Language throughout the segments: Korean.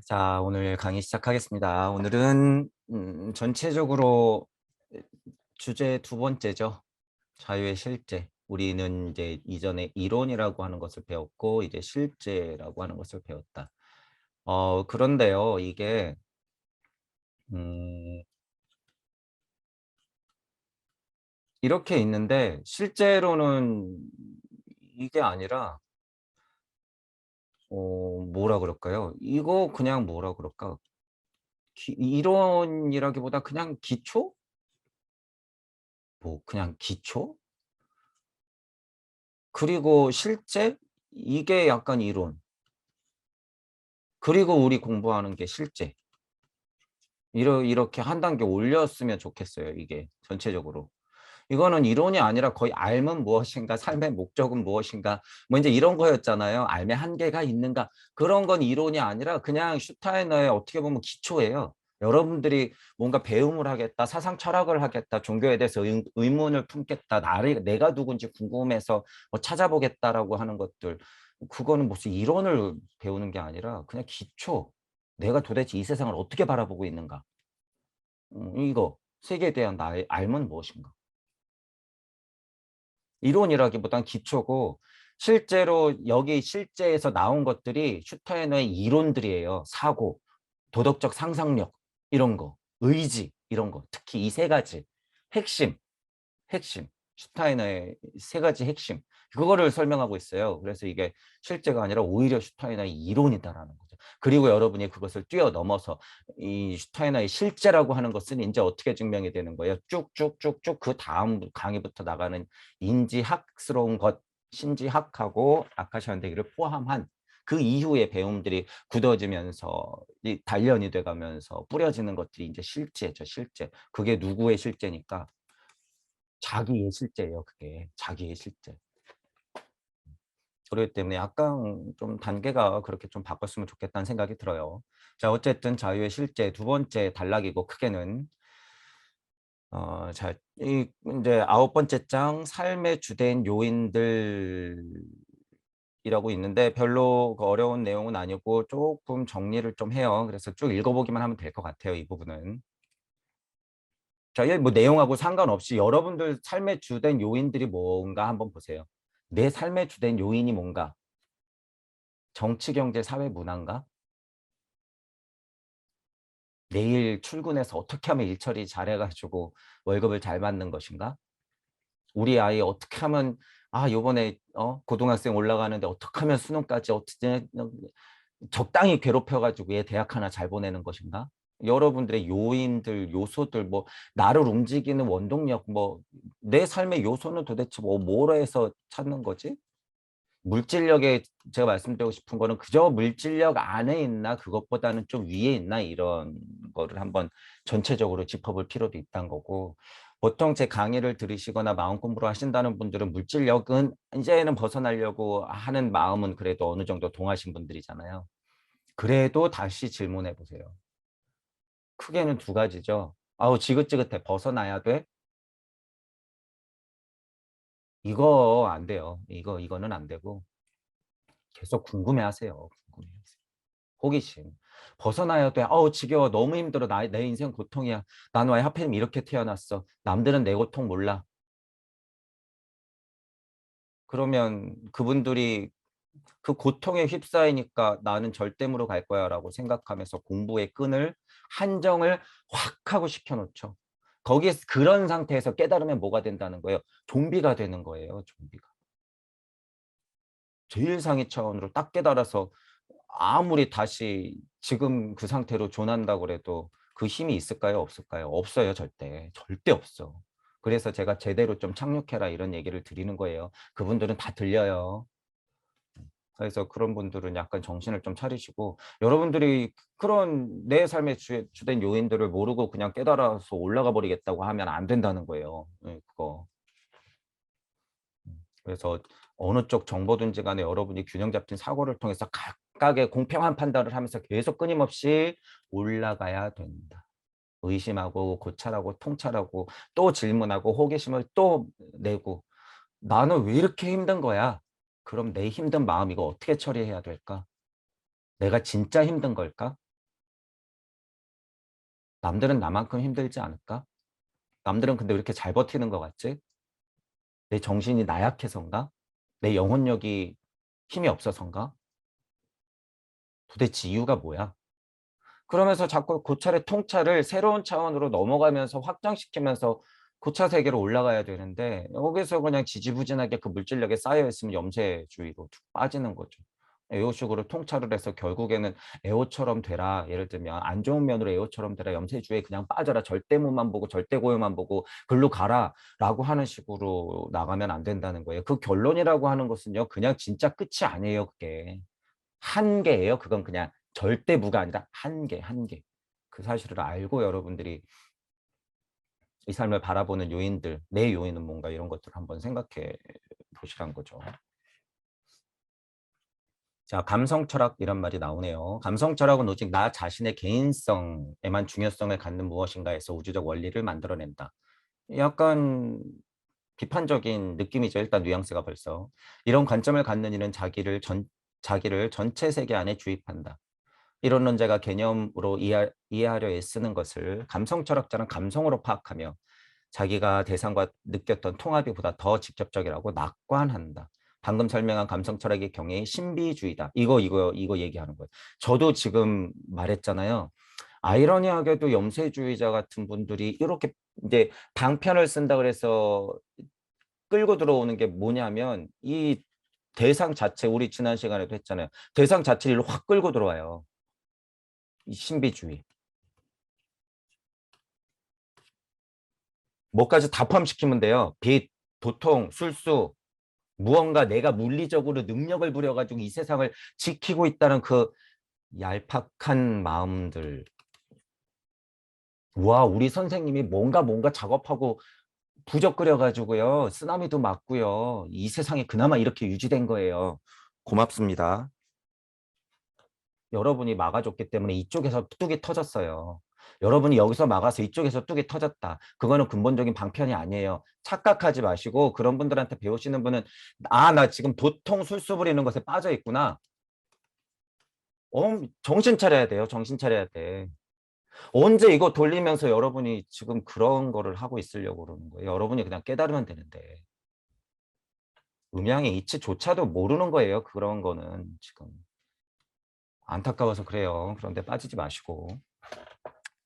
자, 오늘 강의 시작하겠습니다. 오늘은 전체적으로 주제 두 번째죠. 자유의 실제. 우리는 이제 이전에 이론이라고 하는 것을 배웠고 이제 실제라고 하는 것을 배웠다. 그런데요, 이게 음, 이렇게 있는데 실제로는 이게 아니라 뭐라 그럴까요? 이거 그냥 뭐라 그럴까? 이론이라기보다 그냥 기초? 뭐 그냥 기초? 그리고 실제 이게 약간 이론. 그리고 우리 공부하는 게 실제. 이렇게 한 단계 올렸으면 좋겠어요, 이게 전체적으로. 이거는 이론이 아니라 거의 삶은 무엇인가, 삶의 목적은 무엇인가, 뭐 이제 이런 거였잖아요. 삶의 한계가 있는가. 그런 건 이론이 아니라 그냥 슈타이너의 어떻게 보면 기초예요. 여러분들이 뭔가 배움을 하겠다, 사상 철학을 하겠다, 종교에 대해서 의문을 품겠다, 내가 누군지 궁금해서 뭐 찾아보겠다라고 하는 것들. 그거는 무슨 이론을 배우는 게 아니라 그냥 기초. 내가 도대체 이 세상을 어떻게 바라보고 있는가. 이거 세계에 대한 나의 알면 무엇인가. 이론이라기보단 기초고 실제로 여기 실제에서 나온 것들이 슈타이너의 이론들이에요. 사고, 도덕적 상상력 이런 거, 의지 이런 거. 특히 이 세 가지 핵심, 핵심. 슈타이너의 세 가지 핵심. 그거를 설명하고 있어요. 그래서 이게 실제가 아니라 오히려 슈타이너의 이론이다라는 거죠. 그리고 여러분이 그것을 뛰어넘어서 이 슈타이너의 실제라고 하는 것은 이제 어떻게 증명이 되는 거예요? 쭉쭉쭉쭉 그 다음 강의부터 나가는 인지학스러운 것, 신지학하고 아카시아 현대기를 포함한 그 이후의 배움들이 굳어지면서 단련이 돼가면서 뿌려지는 것들이 이제 실제죠, 실제. 그게 누구의 실제니까? 자기의 실제예요, 그게. 자기의 실제. 그렇기 때문에 약간 좀 단계가 그렇게 좀 바꿨으면 좋겠다는 생각이 들어요. 자, 어쨌든 자유의 실제 두 번째 단락이고 크게는 자, 이제 아홉 번째 장 삶의 주된 요인들이라고 있는데 별로 그 어려운 내용은 아니고 조금 정리를 좀 해요. 그래서 쭉 읽어보기만 하면 될 것 같아요, 이 부분은. 자, 이 뭐 내용하고 상관없이 여러분들 삶의 주된 요인들이 뭔가 한번 보세요. 내 삶의 주된 요인이 뭔가? 정치, 경제, 사회, 문화인가? 내일 출근해서 어떻게 하면 일 처리 잘해가지고 월급을 잘 받는 것인가? 우리 아이 어떻게 하면 요번에 고등학생 올라가는데 어떻게 하면 수능까지 어떻게 적당히 괴롭혀가지고 얘 대학 하나 잘 보내는 것인가? 여러분들의 요인들, 요소들, 뭐 나를 움직이는 원동력, 뭐 내 삶의 요소는 도대체 뭐로 해서 찾는 거지? 물질력에 제가 말씀드리고 싶은 거는 그저 물질력 안에 있나 그것보다는 좀 위에 있나 이런 거를 한번 전체적으로 짚어볼 필요도 있다는 거고 보통 제 강의를 들으시거나 마음 공부를 하신다는 분들은 물질력은 이제는 벗어나려고 하는 마음은 그래도 어느 정도 동하신 분들이잖아요. 그래도 다시 질문해 보세요. 크게는 두 가지죠. 아우 지긋지긋해 벗어나야 돼? 이거 안 돼요. 이거는 안 되고 계속 궁금해 하세요. 궁금해 하세요. 호기심. 벗어나야 돼. 어우, 지겨워. 너무 힘들어. 내 인생 고통이야. 난 왜 하필이면 이렇게 태어났어. 남들은 내 고통 몰라. 그러면 그분들이 그 고통에 휩싸이니까 나는 절대무로 갈 거야 라고 생각하면서 공부의 끈을 한정을 확 하고 시켜놓죠. 거기에 그런 상태에서 깨달으면 뭐가 된다는 거예요? 좀비가 되는 거예요. 좀비가. 제일 상위 차원으로 딱 깨달아서 아무리 다시 지금 그 상태로 존한다고 그래도 그 힘이 있을까요? 없을까요? 없어요, 절대. 절대 없어. 그래서 제가 제대로 좀 착륙해라 이런 얘기를 드리는 거예요. 그분들은 다 들려요. 그래서 그런 분들은 약간 정신을 좀 차리시고 여러분들이 그런 내 삶의 주된 요인들을 모르고 그냥 깨달아서 올라가 버리겠다고 하면 안 된다는 거예요. 네, 그거. 그래서 어느 쪽 정보든지 간에 여러분이 균형 잡힌 사고를 통해서 각각의 공평한 판단을 하면서 계속 끊임없이 올라가야 된다. 의심하고 고찰하고 통찰하고 또 질문하고 호기심을 또 내고 나는 왜 이렇게 힘든 거야? 그럼 내 힘든 마음 이거 어떻게 처리해야 될까? 내가 진짜 힘든 걸까? 남들은 나만큼 힘들지 않을까? 남들은 근데 왜 이렇게 잘 버티는 것 같지? 내 정신이 나약해서인가? 내 영혼력이 힘이 없어서인가? 도대체 이유가 뭐야? 그러면서 자꾸 고찰의 통찰을 새로운 차원으로 넘어가면서 확장시키면서 고차 세계로 올라가야 되는데 여기서 그냥 지지부진하게 그 물질력에 쌓여있으면 염세주의로 쭉 빠지는 거죠. 에오식으로 통찰을 해서 결국에는 에오처럼 되라. 예를 들면 안 좋은 면으로 에오처럼 되라. 염세주의에 그냥 빠져라. 절대무만 보고 절대고요만 보고 글로 가라. 라고 하는 식으로 나가면 안 된다는 거예요. 그 결론이라고 하는 것은요. 그냥 진짜 끝이 아니에요. 그게. 한계예요. 그건 그냥 절대무가 아니라 한계, 한계. 그 사실을 알고 여러분들이 이 삶을 바라보는 요인들, 내 요인은 뭔가 이런 것들을 한번 생각해 보시란 거죠. 자, 감성 철학 이런 말이 나오네요. 감성 철학은 오직 나 자신의 개인성에만 중요성을 갖는 무엇인가에서 우주적 원리를 만들어낸다. 약간 비판적인 느낌이죠. 일단 뉘앙스가 벌써. 이런 관점을 갖는 이는 자기를 전체 세계 안에 주입한다. 이론론자가 개념으로 이해하려 애쓰는 것을 감성 철학자는 감성으로 파악하며 자기가 대상과 느꼈던 통합이 보다 더 직접적이라고 낙관한다. 방금 설명한 감성 철학의 경우에 신비주의다. 이거 얘기하는 거예요. 저도 지금 말했잖아요. 아이러니하게도 염세주의자 같은 분들이 이렇게 이제 방편을 쓴다 그래서 끌고 들어오는 게 뭐냐면 이 대상 자체, 우리 지난 시간에도 했잖아요. 대상 자체를 확 끌고 들어와요. 이 신비주의. 뭐까지 다 포함시키면 돼요. 빚, 도통, 술수, 무언가 내가 물리적으로 능력을 부려가지고 이 세상을 지키고 있다는 그 얄팍한 마음들. 와, 우리 선생님이 뭔가 작업하고 부적거려가지고요. 쓰나미도 맞고요. 이 세상이 그나마 이렇게 유지된 거예요. 고맙습니다. 여러분이 막아줬기 때문에 이쪽에서 뚝이 터졌어요. 여러분이 여기서 막아서 이쪽에서 뚝이 터졌다. 그거는 근본적인 방편이 아니에요. 착각하지 마시고 그런 분들한테 배우시는 분은 아, 나 지금 도통 술수 부리는 것에 빠져 있구나. 정신 차려야 돼요. 정신 차려야 돼. 언제 이거 돌리면서 여러분이 지금 그런 거를 하고 있으려고 그러는 거예요. 여러분이 그냥 깨달으면 되는데. 음양의 이치조차도 모르는 거예요. 그런 거는 지금. 안타까워서 그래요. 그런데 빠지지 마시고.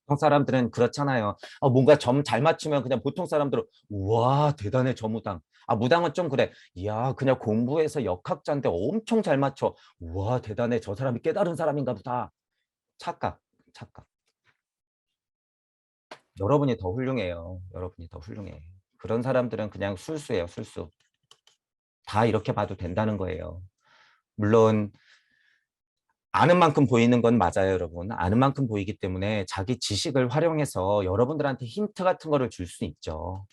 보통 사람들은 그렇잖아요. 뭔가 점 잘 맞추면 그냥 보통 사람들은 우와 대단해 저 무당. 아 무당은 좀 그래. 이야 그냥 공부해서 역학자인데 엄청 잘 맞춰. 우와 대단해 저 사람이 깨달은 사람인가 보다. 착각 착각. 여러분이 더 훌륭해요. 여러분이 더 훌륭해. 그런 사람들은 그냥 술수예요 술수. 다 이렇게 봐도 된다는 거예요. 물론 아는 만큼 보이는 건 맞아요, 여러분. 아는 만큼 보이기 때문에 자기 지식을 활용해서 여러분들한테 힌트 같은 거를 줄 수 있죠.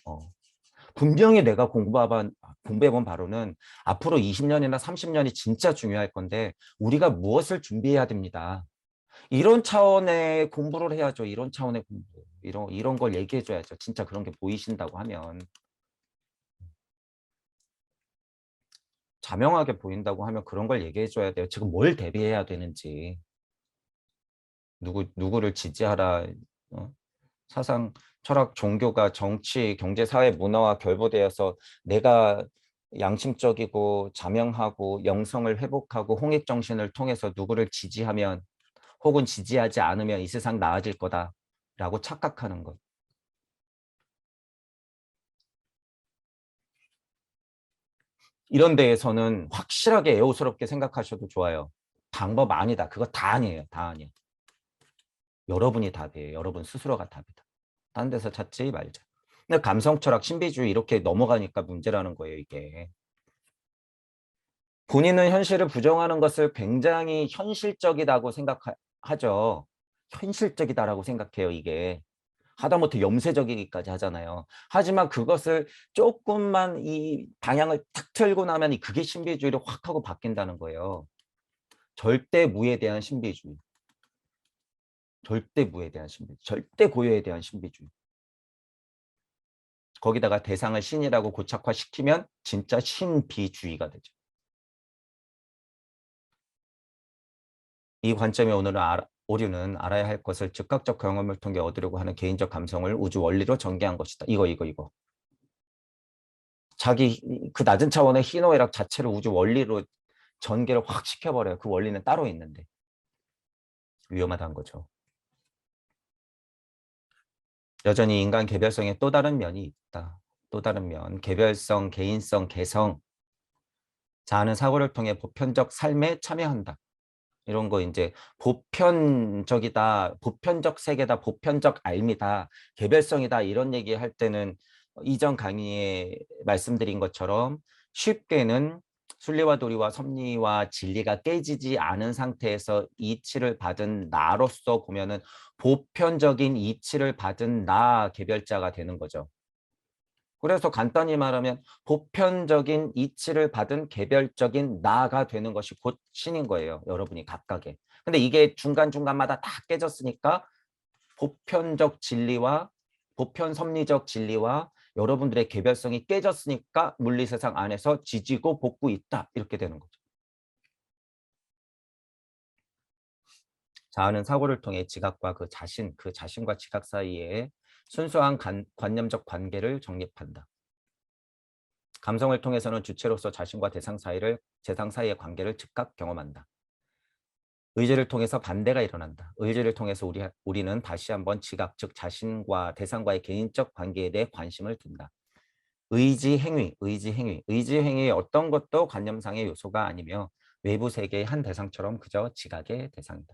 분명히 내가 공부해본 바로는 앞으로 20년이나 30년이 진짜 중요할 건데 우리가 무엇을 준비해야 됩니다. 이런 차원의 공부를 해야죠. 이런 차원의 공부. 이런 걸 얘기해 줘야죠. 진짜 그런 게 보이신다고 하면. 자명하게 보인다고 하면 그런 걸 얘기해 줘야 돼요. 지금 뭘 대비해야 되는지. 누구를 지지하라. 어? 사상, 철학, 종교가 정치, 경제, 사회, 문화와 결부되어서 내가 양심적이고 자명하고 영성을 회복하고 홍익정신을 통해서 누구를 지지하면 혹은 지지하지 않으면 이 세상 나아질 거다라고 착각하는 것. 이런 데에서는 확실하게 애호스럽게 생각하셔도 좋아요. 방법 아니다. 그거 다 아니에요. 다 아니에요. 여러분이 답이에요. 여러분 스스로가 답이다. 딴 데서 찾지 말자. 근데 감성철학, 신비주의 이렇게 넘어가니까 문제라는 거예요, 이게. 본인은 현실을 부정하는 것을 굉장히 현실적이라고 생각하죠. 현실적이다라고 생각해요, 이게. 하다못해 염세적이기까지 하잖아요. 하지만 그것을 조금만 이 방향을 탁 틀고 나면 그게 신비주의로 확 하고 바뀐다는 거예요. 절대무에 대한 신비주의. 절대무에 대한 신비주의. 절대고요에 대한 신비주의. 거기다가 대상을 신이라고 고착화시키면 진짜 신비주의가 되죠. 이 관점에 오늘은 오류는 알아야 할 것을 즉각적 경험을 통해 얻으려고 하는 개인적 감성을 우주 원리로 전개한 것이다. 이거. 자기 그 낮은 차원의 희노애락 자체를 우주 원리로 전개를 확 시켜버려요. 그 원리는 따로 있는데. 위험하다는 거죠. 여전히 인간 개별성의 또 다른 면이 있다. 또 다른 면, 개별성, 개인성, 개성. 자아는 사고를 통해 보편적 삶에 참여한다. 이런 거 이제 보편적이다, 보편적 세계다, 보편적 알미다, 개별성이다 이런 얘기할 때는 이전 강의에 말씀드린 것처럼 쉽게는 순리와 도리와 섭리와 진리가 깨지지 않은 상태에서 이치를 받은 나로서 보면은 보편적인 이치를 받은 나 개별자가 되는 거죠. 그래서 간단히 말하면 보편적인 이치를 받은 개별적인 나가 되는 것이 곧 신인 거예요. 여러분이 각각의. 근데 이게 중간중간마다 다 깨졌으니까 보편적 진리와 보편 섭리적 진리와 여러분들의 개별성이 깨졌으니까 물리세상 안에서 지지고 볶고 있다. 이렇게 되는 거죠. 자아는 사고를 통해 지각과 그 자신과 지각 사이에 순수한 관념적 관계를 정립한다. 감성을 통해서는 주체로서 자신과 대상 사이의 관계를 즉각 경험한다. 의지를 통해서 반대가 일어난다. 의지를 통해서 우리는 다시 한번 지각, 즉 자신과 대상과의 개인적 관계에 대해 관심을 둔다. 의지, 행위. 의지, 행위의 어떤 것도 관념상의 요소가 아니며 외부 세계의 한 대상처럼 그저 지각의 대상이다.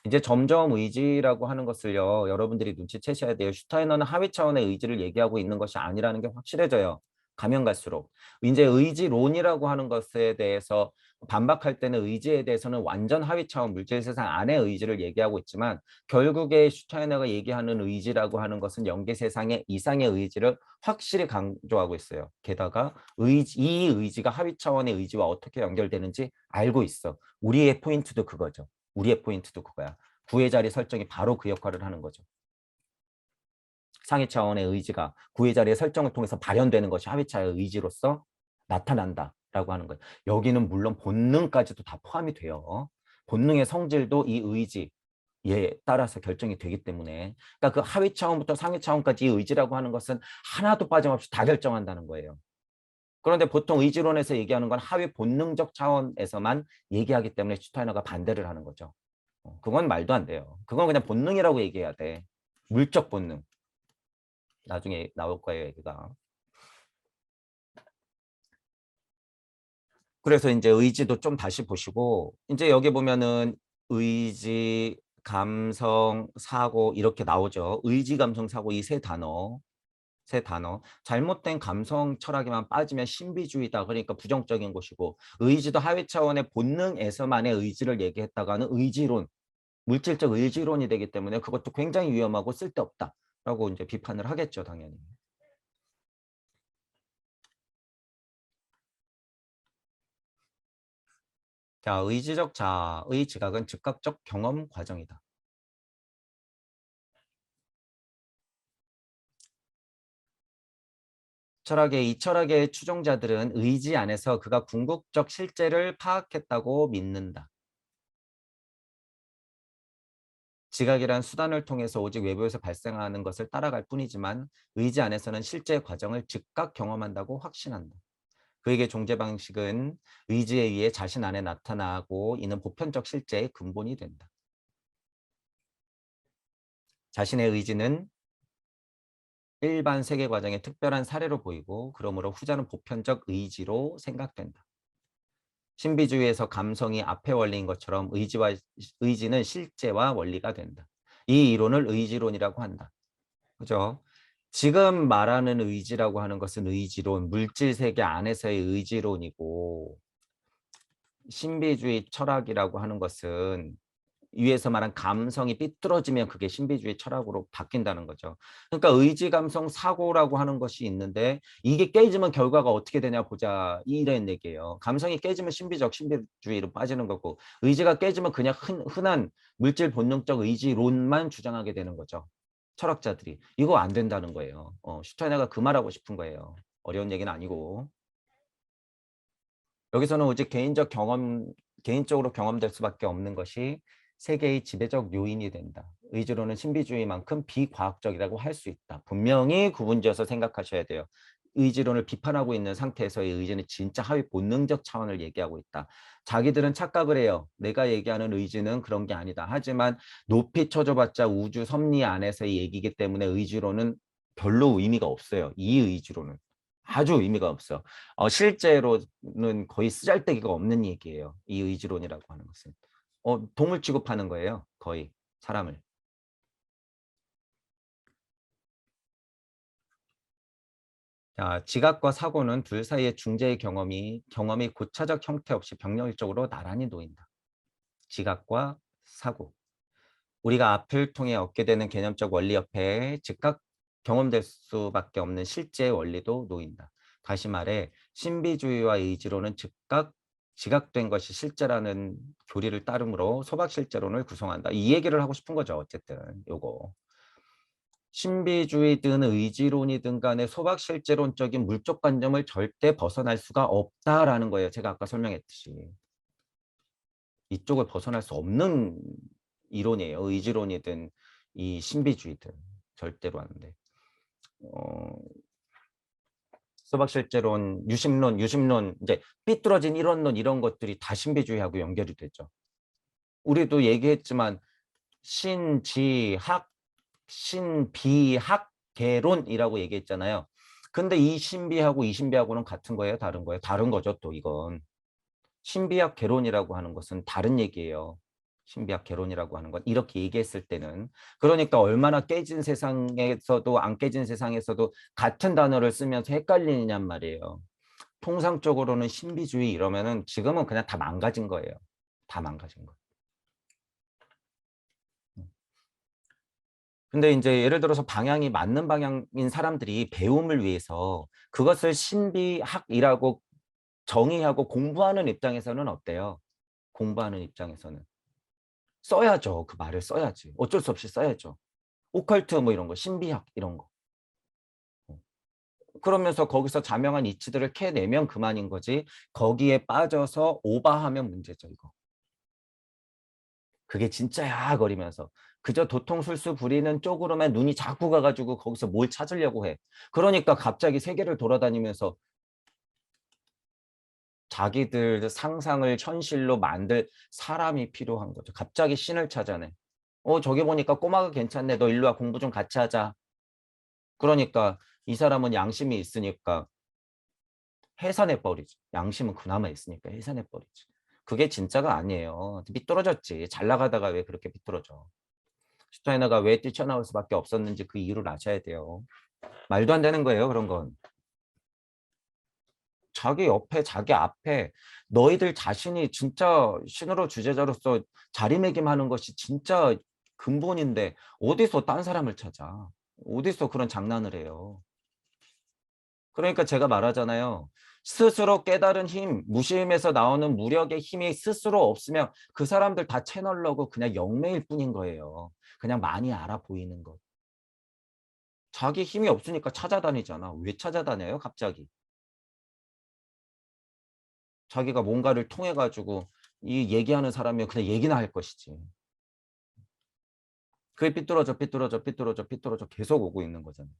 이제 점점 의지라고 하는 것을요, 여러분들이 눈치채셔야 돼요. 슈타이너는 하위 차원의 의지를 얘기하고 있는 것이 아니라는 게 확실해져요. 가면 갈수록. 이제 의지론이라고 하는 것에 대해서 반박할 때는 의지에 대해서는 완전 하위 차원 물질 세상 안의 의지를 얘기하고 있지만 결국에 슈타이너가 얘기하는 의지라고 하는 것은 영계 세상의 이상의 의지를 확실히 강조하고 있어요. 게다가 이 의지가 하위 차원의 의지와 어떻게 연결되는지 알고 있어. 우리의 포인트도 그거죠. 우리의 포인트도 그거야. 구의 자리 설정이 바로 그 역할을 하는 거죠. 상위 차원의 의지가 구의 자리의 설정을 통해서 발현되는 것이 하위 차원의 의지로서 나타난다라고 하는 거예요. 여기는 물론 본능까지도 다 포함이 돼요. 본능의 성질도 이 의지에 따라서 결정이 되기 때문에 그러니까 그 하위 차원부터 상위 차원까지 이 의지라고 하는 것은 하나도 빠짐없이 다 결정한다는 거예요. 그런데 보통 의지론에서 얘기하는 건 하위 본능적 차원에서만 얘기하기 때문에 슈타이너가 반대를 하는 거죠. 그건 말도 안 돼요. 그건 그냥 본능이라고 얘기해야 돼. 물적 본능. 나중에 나올 거예요, 얘기가. 그래서 이제 의지도 좀 다시 보시고, 이제 여기 보면은 의지, 감성, 사고 이렇게 나오죠. 의지, 감성, 사고 이 세 단어. 세 단어. 잘못된 감성 철학에만 빠지면 신비주의다. 그러니까 부정적인 것이고, 의지도 하위 차원의 본능에서만의 의지를 얘기했다가는 의지론, 물질적 의지론이 되기 때문에 그것도 굉장히 위험하고 쓸데없다라고 이제 비판을 하겠죠, 당연히. 자, 의지적 자아의 지각은 즉각적 경험 과정이다. 이 철학의 추종자들은 의지 안에서 그가 궁극적 실제를 파악했다고 믿는다. 지각이란 수단을 통해서 오직 외부에서 발생하는 것을 따라갈 뿐이지만 의지 안에서는 실제 과정을 즉각 경험한다고 확신한다. 그에게 존재 방식은 의지에 의해 자신 안에 나타나고 이는 보편적 실제의 근본이 된다. 자신의 의지는 일반 세계 과정의 특별한 사례로 보이고 그러므로 후자는 보편적 의지로 생각된다. 신비주의에서 감성이 앞의 원리인 것처럼 의지는 실제와 원리가 된다. 이 이론을 의지론이라고 한다. 그죠? 지금 말하는 의지라고 하는 것은 의지론, 물질 세계 안에서의 의지론이고 신비주의 철학이라고 하는 것은 위에서 말한 감성이 삐뚤어지면 그게 신비주의 철학으로 바뀐다는 거죠. 그러니까 의지, 감성, 사고라고 하는 것이 있는데 이게 깨지면 결과가 어떻게 되냐 보자 이런 얘기예요. 감성이 깨지면 신비주의로 빠지는 거고 의지가 깨지면 그냥 흔한 물질 본능적 의지론만 주장하게 되는 거죠. 철학자들이. 이거 안 된다는 거예요. 슈타이너가 그 말하고 싶은 거예요. 어려운 얘기는 아니고. 여기서는 오직 개인적으로 경험될 수밖에 없는 것이 세계의 지배적 요인이 된다. 의지론은 신비주의만큼 비과학적이라고 할 수 있다. 분명히 구분지어서 생각하셔야 돼요. 의지론을 비판하고 있는 상태에서의 의지는 진짜 하위 본능적 차원을 얘기하고 있다. 자기들은 착각을 해요. 내가 얘기하는 의지는 그런 게 아니다. 하지만 높이 쳐줘봤자 우주 섭리 안에서의 얘기이기 때문에 의지론은 별로 의미가 없어요. 이 의지론은. 아주 의미가 없어. 실제로는 거의 쓰잘데기가 없는 얘기예요. 이 의지론이라고 하는 것은. 동물 취급하는 거예요. 거의 사람을. 자, 지각과 사고는 둘 사이의 중재의 경험이 고차적 형태 없이 병렬적으로 나란히 놓인다. 지각과 사고. 우리가 앞을 통해 얻게 되는 개념적 원리 옆에 즉각 경험될 수밖에 없는 실제의 원리도 놓인다. 다시 말해 신비주의와 의지로는 지각된 것이 실제라는 교리를 따르므로 소박실제론을 구성한다. 이 얘기를 하고 싶은 거죠. 어쨌든 요거. 신비주의든 의지론이든 간에 소박실제론적인 물적 관점을 절대 벗어날 수가 없다라는 거예요. 제가 아까 설명했듯이. 이쪽을 벗어날 수 없는 이론이에요. 의지론이든 이 신비주의든 절대로 안 돼. 소박실제론, 유심론, 이제 삐뚤어진 이론론 이런 것들이 다 신비주의하고 연결이 되죠. 우리도 얘기했지만 신지학, 신비학개론이라고 얘기했잖아요. 근데 이 신비하고 이 신비하고는 같은 거예요? 다른 거예요? 다른 거죠, 또 이건. 신비학 개론이라고 하는 것은 다른 얘기예요. 신비학 개론이라고 하는 건 이렇게 얘기했을 때는 그러니까 얼마나 깨진 세상에서도 안 깨진 세상에서도 같은 단어를 쓰면서 헷갈리느냔 말이에요. 통상적으로는 신비주의 이러면은 지금은 그냥 다 망가진 거예요. 다 망가진 거. 근데 이제 예를 들어서 방향이 맞는 방향인 사람들이 배움을 위해서 그것을 신비학이라고 정의하고 공부하는 입장에서는 어때요? 공부하는 입장에서는. 써야죠. 그 말을 써야지. 어쩔 수 없이 써야죠. 오컬트 뭐 이런 거, 신비학 이런 거. 그러면서 거기서 자명한 이치들을 캐내면 그만인 거지. 거기에 빠져서 오바하면 문제죠, 이거. 그게 진짜야 거리면서. 그저 도통술수 부리는 쪽으로만 눈이 자꾸 가가지고 거기서 뭘 찾으려고 해. 그러니까 갑자기 세계를 돌아다니면서 자기들 상상을 현실로 만들 사람이 필요한 거죠. 갑자기 신을 찾아내. 저기 보니까 꼬마가 괜찮네. 너 일로 와 공부 좀 같이 하자. 그러니까 이 사람은 양심이 있으니까 해산해버리지. 양심은 그나마 있으니까 해산해버리지. 그게 진짜가 아니에요. 삐뚤어졌지. 잘 나가다가 왜 그렇게 삐뚤어져. 슈타이너가 왜 뛰쳐나올 수밖에 없었는지 그 이유를 아셔야 돼요. 말도 안 되는 거예요. 그런 건. 자기 옆에 자기 앞에 너희들 자신이 진짜 신으로 주제자로서 자리매김하는 것이 진짜 근본인데 어디서 딴 사람을 찾아. 어디서 그런 장난을 해요. 그러니까 제가 말하잖아요. 스스로 깨달은 힘, 무심에서 나오는 무력의 힘이 스스로 없으면 그 사람들 다 채널러고 그냥 영매일 뿐인 거예요. 그냥 많이 알아 보이는 것. 자기 힘이 없으니까 찾아다니잖아. 왜 찾아다녀요, 갑자기? 자기가 뭔가를 통해 가지고 이 얘기하는 사람이 그냥 얘기나 할 것이지. 그게 삐뚤어져 계속 오고 있는 거잖아요.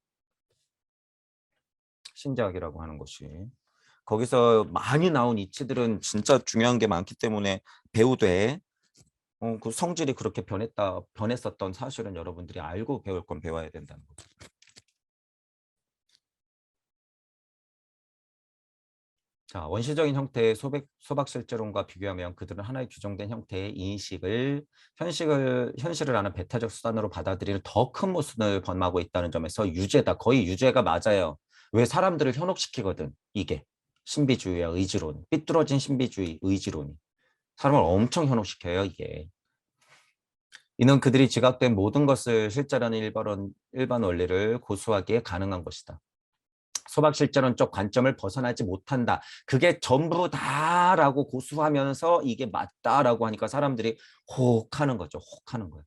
신작이라고 하는 것이. 거기서 많이 나온 이치들은 진짜 중요한 게 많기 때문에 배우되 그 성질이 그렇게 변했었던 사실은 여러분들이 알고 배울 건 배워야 된다는 거죠. 자, 원시적인 형태의 소박실제론과 비교하면 그들은 하나의 규정된 형태의 인식을 현실을 아는 배타적 수단으로 받아들이는 더 큰 모순을 범하고 있다는 점에서 유죄다. 거의 유죄가 맞아요. 왜 사람들을 현혹시키거든. 이게 신비주의와 의지론, 삐뚤어진 신비주의, 의지론이 사람을 엄청 현혹시켜요. 이게. 이는 그들이 지각된 모든 것을 실제라는 일반 원리를 고수하기에 가능한 것이다. 소박실제론적 관점을 벗어나지 못한다. 그게 전부 다라고 고수하면서 이게 맞다라고 하니까 사람들이 혹하는 거죠. 혹하는 거예요.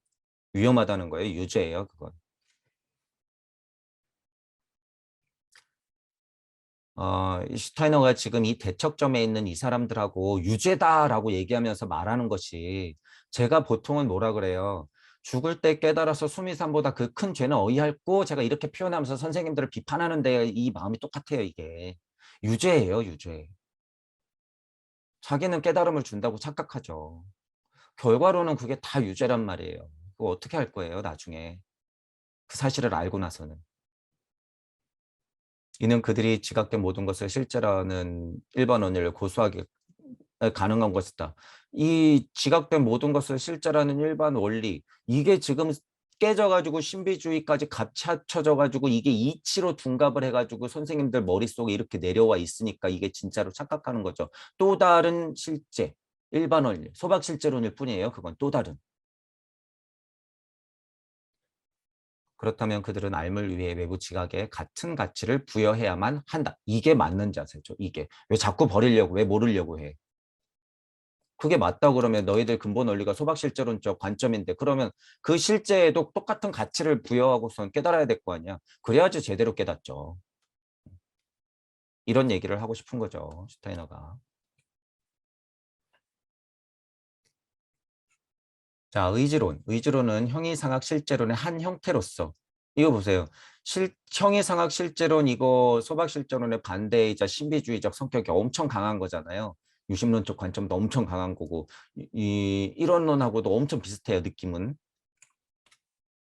위험하다는 거예요. 유죄예요. 그건. 이 슈타이너가 지금 이 대척점에 있는 이 사람들하고 유죄다라고 얘기하면서 말하는 것이 제가 보통은 뭐라 그래요? 죽을 때 깨달아서 수미산보다 그 큰 죄는 어이할고 제가 이렇게 표현하면서 선생님들을 비판하는데 이 마음이 똑같아요, 이게. 유죄예요, 유죄. 자기는 깨달음을 준다고 착각하죠. 결과로는 그게 다 유죄란 말이에요. 그거 어떻게 할 거예요, 나중에. 그 사실을 알고 나서는. 이는 그들이 지각된 모든 것을 실제라는 일반 원리를 고수하기 가능한 것이다. 이 지각된 모든 것을 실제라는 일반 원리, 이게 지금 깨져가지고 신비주의까지 갇혀져가지고 이게 이치로 둔갑을 해가지고 선생님들 머릿속에 이렇게 내려와 있으니까 이게 진짜로 착각하는 거죠. 또 다른 실제, 일반 원리, 소박 실제론일 뿐이에요. 그건 또 다른. 그렇다면 그들은 알물 위해 외부 지각에 같은 가치를 부여해야만 한다. 이게 맞는 자세죠. 이게. 왜 자꾸 버리려고, 왜 모르려고 해. 그게 맞다 그러면 너희들 근본 원리가 소박실제론적 관점인데 그러면 그 실제에도 똑같은 가치를 부여하고선 깨달아야 될 거 아니야. 그래야지 제대로 깨닫죠. 이런 얘기를 하고 싶은 거죠. 슈타이너가. 자, 의지론. 의지론은 형이상학 실제론의 한 형태로서 이거 보세요. 형이상학 실제론 이거 소박실제론의 반대이자 신비주의적 성격이 엄청 강한 거잖아요. 유심론적 관점도 엄청 강한 거고 이 이론론하고도 엄청 비슷해요. 느낌은.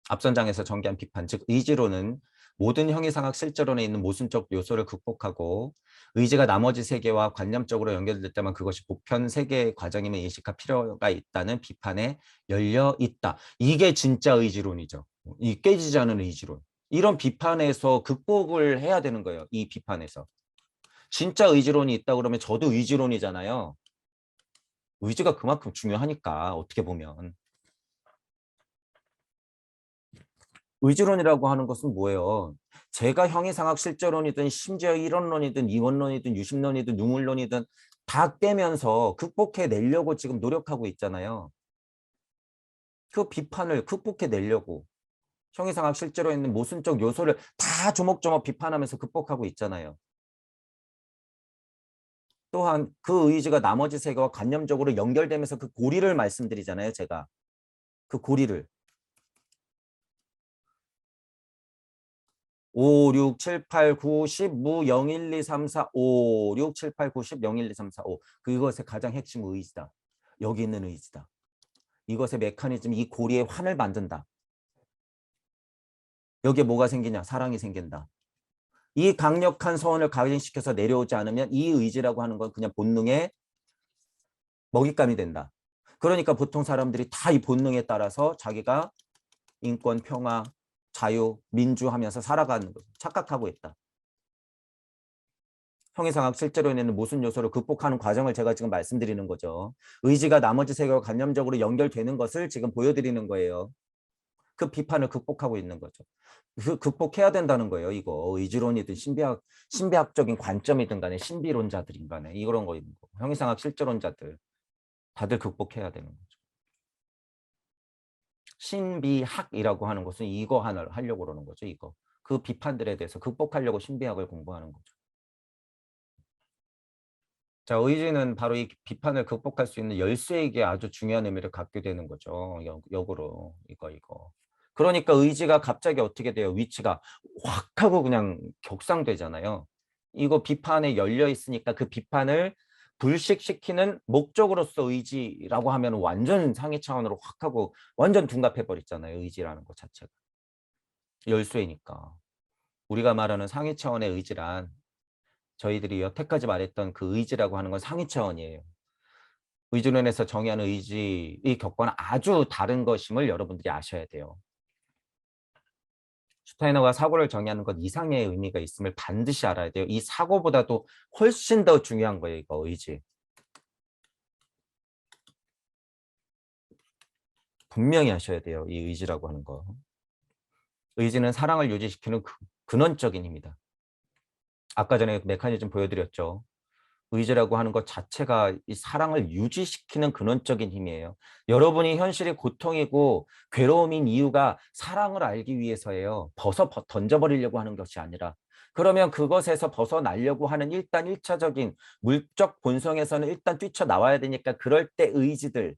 앞선 장에서 전개한 비판, 즉 의지론은 모든 형이상학 실제론에 있는 모순적 요소를 극복하고 의지가 나머지 세계와 관념적으로 연결될 때만 그것이 보편 세계의 과정임을 인식할 필요가 있다는 비판에 열려 있다. 이게 진짜 의지론이죠. 이 깨지지 않은 의지론. 이런 비판에서 극복을 해야 되는 거예요. 이 비판에서. 진짜 의지론이 있다 그러면 저도 의지론이잖아요. 의지가 그만큼 중요하니까 어떻게 보면. 의지론이라고 하는 것은 뭐예요? 제가 형이상학 실제론이든 심지어 이론론이든 이원론이든 유심론이든 유물론이든 다 깨면서 극복해 내려고 지금 노력하고 있잖아요. 그 비판을 극복해 내려고 형이상학 실제로 있는 모순적 요소를 다 조목조목 비판하면서 극복하고 있잖아요. 또한 그 의지가 나머지 세계와 관념적으로 연결되면서 그 고리를 말씀드리잖아요. 제가 그 고리를 5, 6, 7, 8, 9, 10, 무 0, 1, 2, 3, 4, 5, 6, 7, 8, 9, 10, 0, 1, 2, 3, 4, 5. 그것의 가장 핵심 의지다. 여기 있는 의지다. 이것의 메커니즘, 이 고리에 환을 만든다. 여기에 뭐가 생기냐? 사랑이 생긴다. 이 강력한 서원을 각인시켜서 내려오지 않으면 이 의지라고 하는 건 그냥 본능의 먹잇감이 된다. 그러니까 보통 사람들이 다 이 본능에 따라서 자기가 인권, 평화, 자유, 민주 하면서 살아가는 거 착각하고 있다. 형이상학 실제로에는 모순 요소를 극복하는 과정을 제가 지금 말씀드리는 거죠. 의지가 나머지 세계와 관념적으로 연결되는 것을 지금 보여드리는 거예요. 그 비판을 극복하고 있는 거죠. 극복해야 된다는 거예요. 이거 의지론이든 신비학적인 관점이든 간에 신비론자들인 간에 이런 거 있는 거. 형이상학 실제론자들 다들 극복해야 되는 거죠. 신비학이라고 하는 것은 이거 하나를 하려고 그러는 거죠. 이거. 그 비판들에 대해서 극복하려고 신비학을 공부하는 거죠. 자, 의지는 바로 이 비판을 극복할 수 있는 열쇠에게 아주 중요한 의미를 갖게 되는 거죠. 역으로 이거. 그러니까 의지가 갑자기 어떻게 돼요? 위치가 확 하고 그냥 격상되잖아요. 이거 비판에 열려 있으니까 그 비판을 불식시키는 목적으로서 의지라고 하면 완전 상위 차원으로 확 하고 완전 둔갑해 버렸잖아요. 의지라는 것 자체가. 열쇠니까. 우리가 말하는 상위 차원의 의지란 저희들이 여태까지 말했던 그 의지라고 하는 건 상위 차원이에요. 의지론에서 정의하는 의지의 격과는 아주 다른 것임을 여러분들이 아셔야 돼요. 슈타이너가 사고를 정의하는 것 이상의 의미가 있음을 반드시 알아야 돼요. 이 사고보다도 훨씬 더 중요한 거예요. 이거 의지. 분명히 하셔야 돼요. 이 의지라고 하는 거. 의지는 사랑을 유지시키는 근원적인 힘이다. 아까 전에 메커니즘 보여드렸죠. 의지라고 하는 것 자체가 이 사랑을 유지시키는 근원적인 힘이에요. 여러분이 현실이 고통이고 괴로움인 이유가 사랑을 알기 위해서예요. 던져버리려고 하는 것이 아니라. 그러면 그것에서 벗어나려고 하는 일단 1차적인 물적 본성에서는 일단 뛰쳐나와야 되니까 그럴 때 의지들,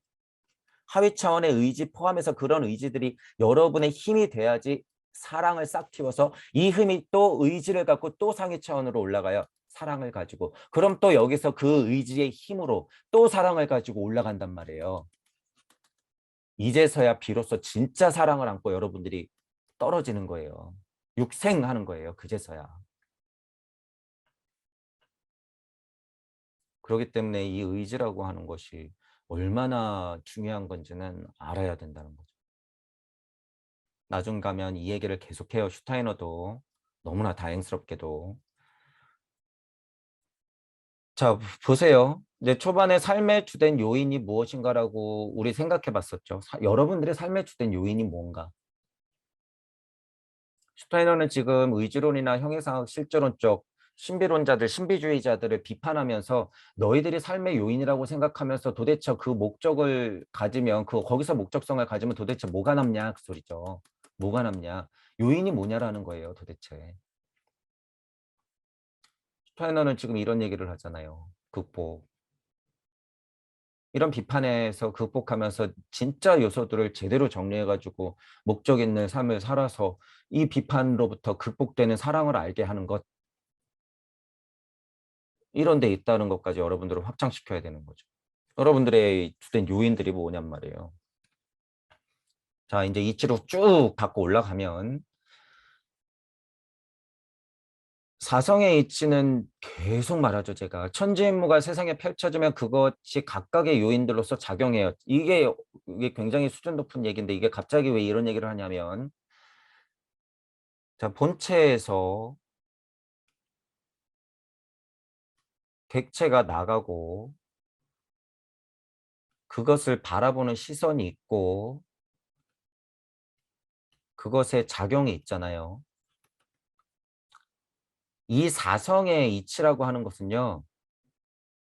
하위 차원의 의지 포함해서 그런 의지들이 여러분의 힘이 돼야지 사랑을 싹 틔워서 이 힘이 또 의지를 갖고 또 상위 차원으로 올라가요. 사랑을 가지고. 그럼 또 여기서 그 의지의 힘으로 또 사랑을 가지고 올라간단 말이에요. 이제서야 비로소 진짜 사랑을 안고 여러분들이 떨어지는 거예요. 육생하는 거예요. 그제서야. 그렇기 때문에 이 의지라고 하는 것이 얼마나 중요한 건지는 알아야 된다는 거죠. 나중 가면 이 얘기를 계속해요. 슈타이너도 너무나 다행스럽게도. 자, 보세요. 이제 초반에 삶의 주된 요인이 무엇인가라고 우리 생각해 봤었죠. 여러분들의 삶의 주된 요인이 뭔가. 슈타이너는 지금 의지론이나 형이상학 실제론 쪽 신비론자들, 신비주의자들을 비판하면서 너희들이 삶의 요인이라고 생각하면서 도대체 그 목적을 가지면 거기서 목적성을 가지면 도대체 뭐가 남냐 그 소리죠. 뭐가 남냐. 요인이 뭐냐라는 거예요 도대체. 슈타이너는 지금 이런 얘기를 하잖아요. 극복. 이런 비판에서 극복하면서 진짜 요소들을 제대로 정리해가지고 목적 있는 삶을 살아서 이 비판으로부터 극복되는 사랑을 알게 하는 것. 이런 데 있다는 것까지 여러분들을 확장시켜야 되는 거죠. 여러분들의 주된 요인들이 뭐냔 말이에요. 자, 이제 이치로 쭉 갖고 올라가면 사성의 이치는 계속 말하죠, 제가. 천지인무가 세상에 펼쳐지면 그것이 각각의 요인들로서 작용해요. 이게 굉장히 수준 높은 얘기인데 이게 갑자기 왜 이런 얘기를 하냐면 자, 본체에서 객체가 나가고 그것을 바라보는 시선이 있고 그것에 작용이 있잖아요. 이 사성의 이치라고 하는 것은요.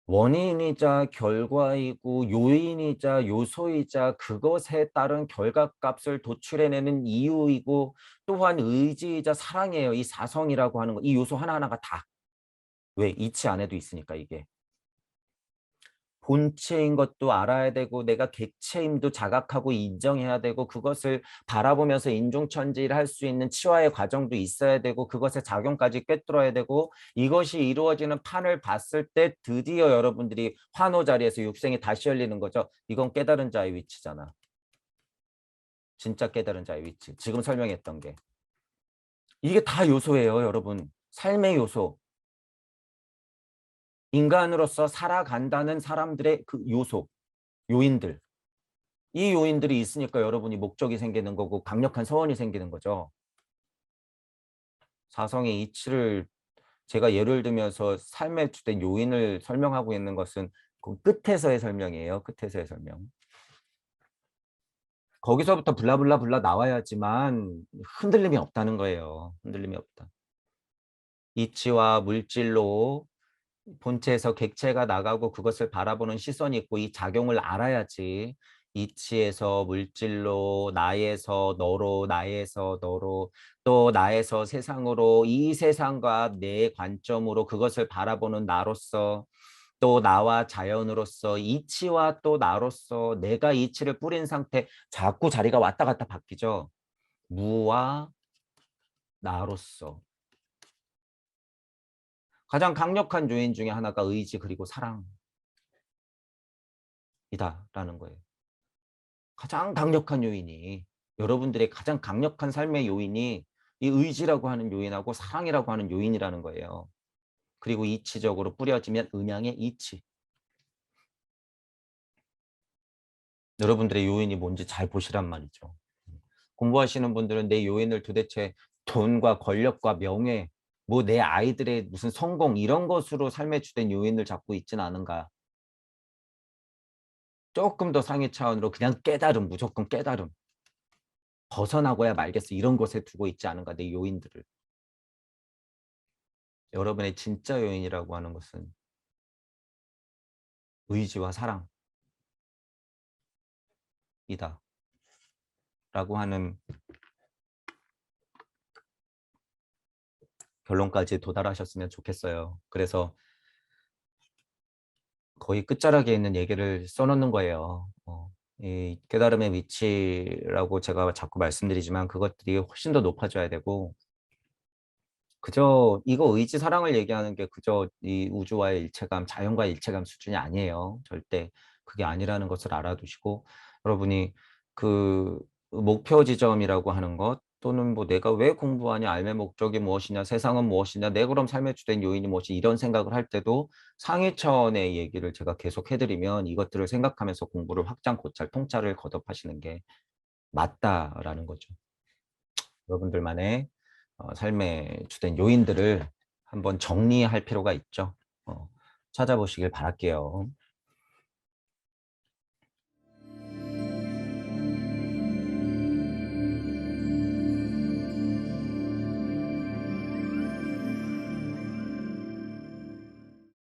원인이자 결과이고 요인이자 요소이자 그것에 따른 결과값을 도출해내는 이유이고 또한 의지이자 사랑이에요. 이 사성이라고 하는 거. 이 요소 하나하나가 다. 왜? 이치 안에도 있으니까 이게. 본체인 것도 알아야 되고 내가 객체임도 자각하고 인정해야 되고 그것을 바라보면서 인종천지를 할 수 있는 치화의 과정도 있어야 되고 그것의 작용까지 꿰뚫어야 되고 이것이 이루어지는 판을 봤을 때 드디어 여러분들이 환호 자리에서 육생이 다시 열리는 거죠. 이건 깨달은 자의 위치잖아. 진짜 깨달은 자의 위치. 지금 설명했던 게. 이게 다 요소예요, 여러분. 삶의 요소. 인간으로서 살아간다는 사람들의 그 요소, 요인들. 이 요인들이 있으니까 여러분이 목적이 생기는 거고 강력한 서원이 생기는 거죠. 사성의 이치를 제가 예를 들면서 삶에 주된 요인을 설명하고 있는 것은 그 끝에서의 설명이에요. 끝에서의 설명. 거기서부터 블라블라블라 나와야지만 흔들림이 없다는 거예요. 흔들림이 없다. 이치와 물질로 본체에서 객체가 나가고 그것을 바라보는 시선이 있고 이 작용을 알아야지 이치에서 물질로 나에서 너로 나에서 너로 또 나에서 세상으로 이 세상과 내 관점으로 그것을 바라보는 나로서 또 나와 자연으로서 이치와 또 나로서 내가 이치를 뿌린 상태 자꾸 자리가 왔다 갔다 바뀌죠. 무와 나로서 가장 강력한 요인 중에 하나가 의지 그리고 사랑 이다라는 거예요. 가장 강력한 요인이 여러분들의 가장 강력한 삶의 요인이 이 의지라고 하는 요인하고 사랑이라고 하는 요인이라는 거예요. 그리고 이치적으로 뿌려지면 음양의 이치. 여러분들의 요인이 뭔지 잘 보시란 말이죠. 공부하시는 분들은 내 요인을 도대체 돈과 권력과 명예, 뭐 내 아이들의 무슨 성공 이런 것으로 삶에 주된 요인을 잡고 있지는 않은가. 조금 더 상위 차원으로 그냥 깨달음, 무조건 깨달음. 벗어나고야 말겠어. 이런 곳에 두고 있지 않은가, 내 요인들을. 여러분의 진짜 요인이라고 하는 것은 의지와 사랑이다. 라고 하는 결론까지 도달하셨으면 좋겠어요. 그래서 거의 끝자락에 있는 얘기를 써놓는 거예요. 이 깨달음의 위치라고 제가 자꾸 말씀드리지만 그것들이 훨씬 더 높아져야 되고 그저 이거 의지 사랑을 얘기하는 게 그저 이 우주와의 일체감, 자연과의 일체감 수준이 아니에요. 절대 그게 아니라는 것을 알아두시고 여러분이 그 목표 지점이라고 하는 것 또는 뭐 '내가 왜 공부하냐? 삶의 목적이 무엇이냐? 세상은 무엇이냐? 내 그럼 삶의 주된 요인이 무엇이' 이런 생각을 할 때도 상위 차원의 얘기를 제가 계속 해 드리면 이것들을 생각하면서 공부를 확장, 고찰, 통찰을 거듭하시는 게 맞다라는 거죠. 여러분들만의 삶의 주된 요인들을 한번 정리할 필요가 있죠. 찾아보시길 바랄게요.